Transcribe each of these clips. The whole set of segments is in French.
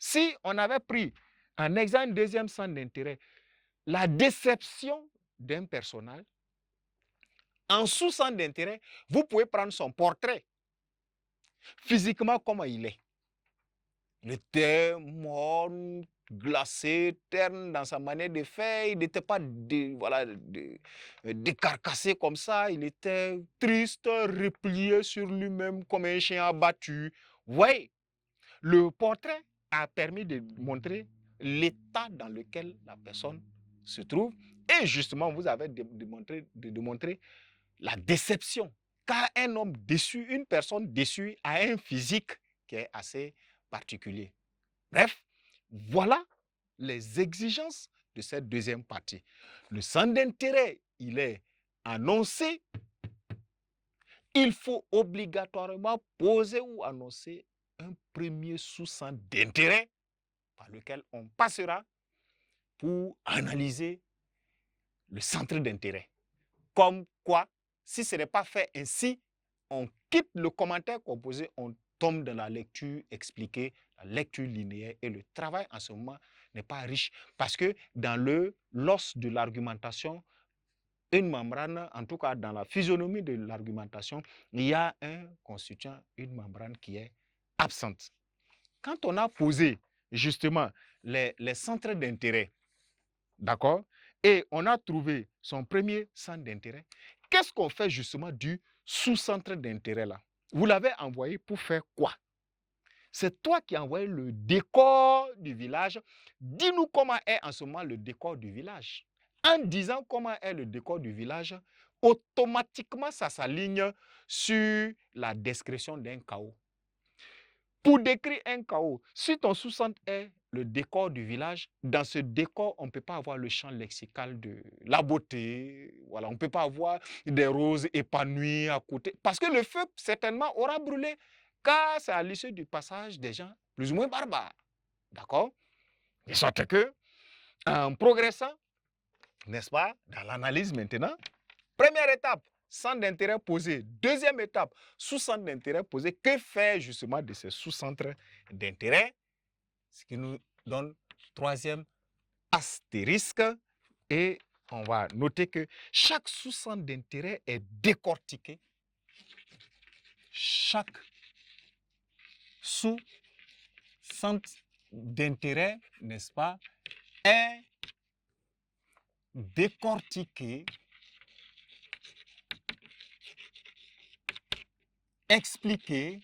Si on avait pris en exemple deuxième centre d'intérêt, la déception d'un personnage, en sous-centre d'intérêt, vous pouvez prendre son portrait, physiquement comment il est. Il était morne, glacé, terne dans sa manière de faire. Il n'était pas décarcassé comme ça. Il était triste, replié sur lui-même comme un chien abattu. Oui, le portrait a permis de montrer l'état dans lequel la personne se trouve. Et justement, vous avez démontré la déception. Car un homme déçu, une personne déçue a un physique qui est assez particulier. Bref, voilà les exigences de cette deuxième partie. Le centre d'intérêt, il est annoncé. Il faut obligatoirement poser ou annoncer un premier sous-centre d'intérêt par lequel on passera pour analyser le centre d'intérêt. Comme quoi, si ce n'est pas fait ainsi, on quitte le commentaire composé, on tombe dans la lecture expliquée, la lecture linéaire, et le travail en ce moment n'est pas riche parce que dans l'os de l'argumentation, une membrane, en tout cas dans la physionomie de l'argumentation, il y a un constituant, une membrane qui est absente. Quand on a posé justement les centres d'intérêt, d'accord, et on a trouvé son premier centre d'intérêt, qu'est-ce qu'on fait justement du sous-centre d'intérêt là? Vous l'avez envoyé pour faire quoi? C'est toi qui as envoyé le décor du village. Dis-nous comment est en ce moment le décor du village. En disant comment est le décor du village, automatiquement ça s'aligne sur la description d'un chaos. Pour décrire un chaos, si ton sous-centre est le décor du village, dans ce décor, on ne peut pas avoir le champ lexical de la beauté. Voilà, on ne peut pas avoir des roses épanouies à côté. Parce que le feu, certainement, aura brûlé. Car c'est à l'issue du passage des gens plus ou moins barbares. D'accord? De sorte que, en progressant, n'est-ce pas, dans l'analyse maintenant, première étape, centre d'intérêt posé. Deuxième étape, sous-centre d'intérêt posé. Que faire justement de ces sous-centres d'intérêt? Ce qui nous donne troisième astérisque. Et on va noter que chaque sous-centre d'intérêt est décortiqué. Chaque sous-centre d'intérêt, n'est-ce pas, est décortiqué, expliqué,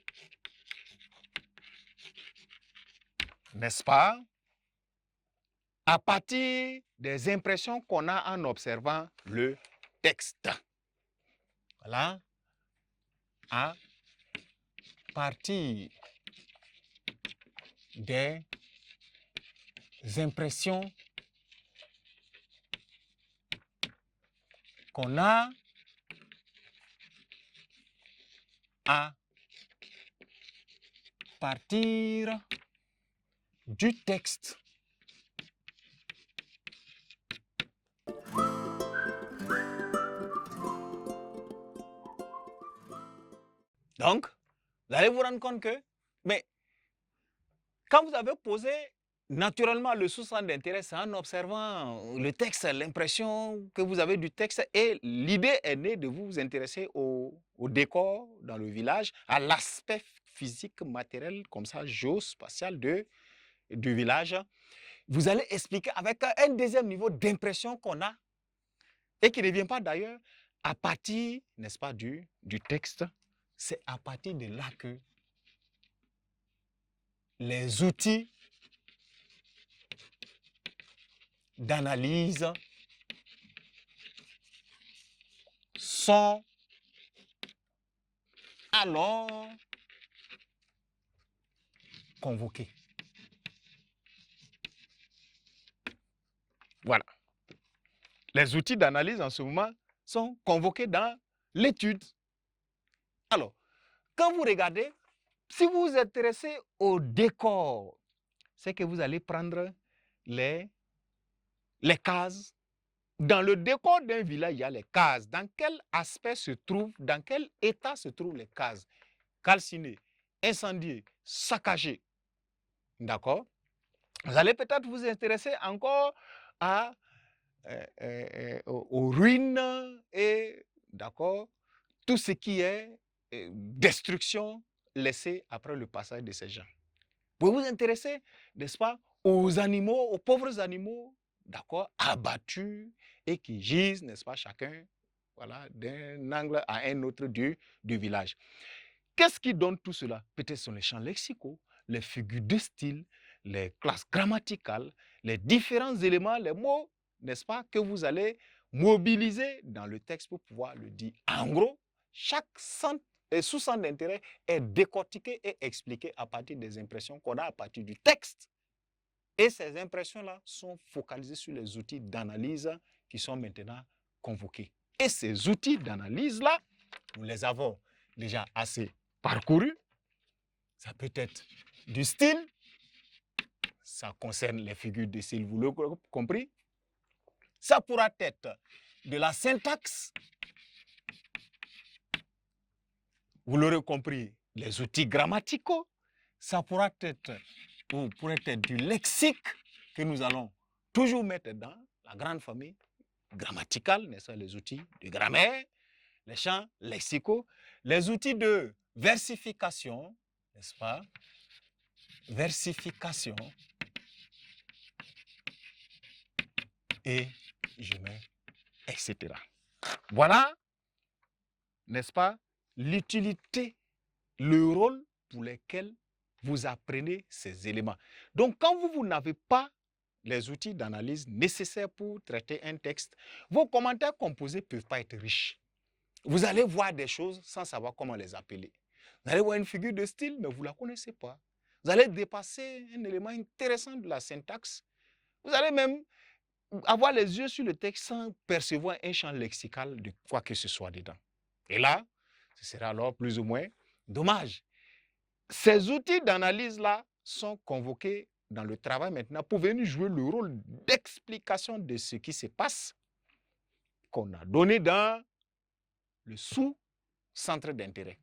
n'est-ce pas, à partir des impressions qu'on a en observant le texte. Voilà. À partir des impressions qu'on a à partir du texte. Donc, vous allez vous rendre compte que, mais quand vous avez posé naturellement le sous-centre d'intérêt, c'est en observant le texte, l'impression que vous avez du texte, et l'idée est née de vous intéresser au décor dans le village, à l'aspect physique, matériel, comme ça, géospatial du village. Vous allez expliquer avec un deuxième niveau d'impression qu'on a, et qui ne vient pas d'ailleurs à partir, n'est-ce pas, du texte. C'est à partir de là que les outils d'analyse sont alors convoqués. Voilà. Les outils d'analyse en ce moment sont convoqués dans l'étude. Alors, quand vous regardez, si vous vous intéressez au décor, c'est que vous allez prendre les cases. Dans le décor d'un village, il y a les cases. Dans quel aspect se trouve, dans quel état se trouvent les cases? Calcinées, incendiées, saccagées. D'accord? Vous allez peut-être vous intéresser encore aux ruines et, d'accord, tout ce qui est destruction laissée après le passage de ces gens. Vous pouvez vous intéresser, n'est-ce pas, aux animaux, aux pauvres animaux, d'accord, abattus et qui gisent, n'est-ce pas, chacun, voilà, d'un angle à un autre du village. Qu'est-ce qui donne tout cela? Peut-être sont les champs lexicaux, les figures de style, les classes grammaticales, les différents éléments, les mots, n'est-ce pas, que vous allez mobiliser dans le texte pour pouvoir le dire. En gros, chaque sous-centre d'intérêt est décortiqué et expliqué à partir des impressions qu'on a à partir du texte. Et ces impressions-là sont focalisées sur les outils d'analyse qui sont maintenant convoqués. Et ces outils d'analyse-là, nous les avons déjà assez parcourus. Ça peut être du style, ça concerne les figures de style, vous l'avez compris. Ça pourra être de la syntaxe, vous l'aurez compris, les outils grammaticaux. Ça pourra être, ou pourrait être du lexique que nous allons toujours mettre dans la grande famille grammaticale, n'est-ce pas, les outils de grammaire, les champs lexicaux, les outils de versification, n'est-ce pas, versification, et je mets etc. Voilà, n'est-ce pas, l'utilité, le rôle pour lequel vous apprenez ces éléments. Donc, quand vous n'avez pas les outils d'analyse nécessaires pour traiter un texte, vos commentaires composés ne peuvent pas être riches. Vous allez voir des choses sans savoir comment les appeler. Vous allez voir une figure de style, mais vous ne la connaissez pas. Vous allez dépasser un élément intéressant de la syntaxe. Vous allez même avoir les yeux sur le texte sans percevoir un champ lexical de quoi que ce soit dedans. Et là, ce sera alors plus ou moins dommage. Ces outils d'analyse-là sont convoqués dans le travail maintenant pour venir jouer le rôle d'explication de ce qui se passe qu'on a donné dans le sous-centre d'intérêt.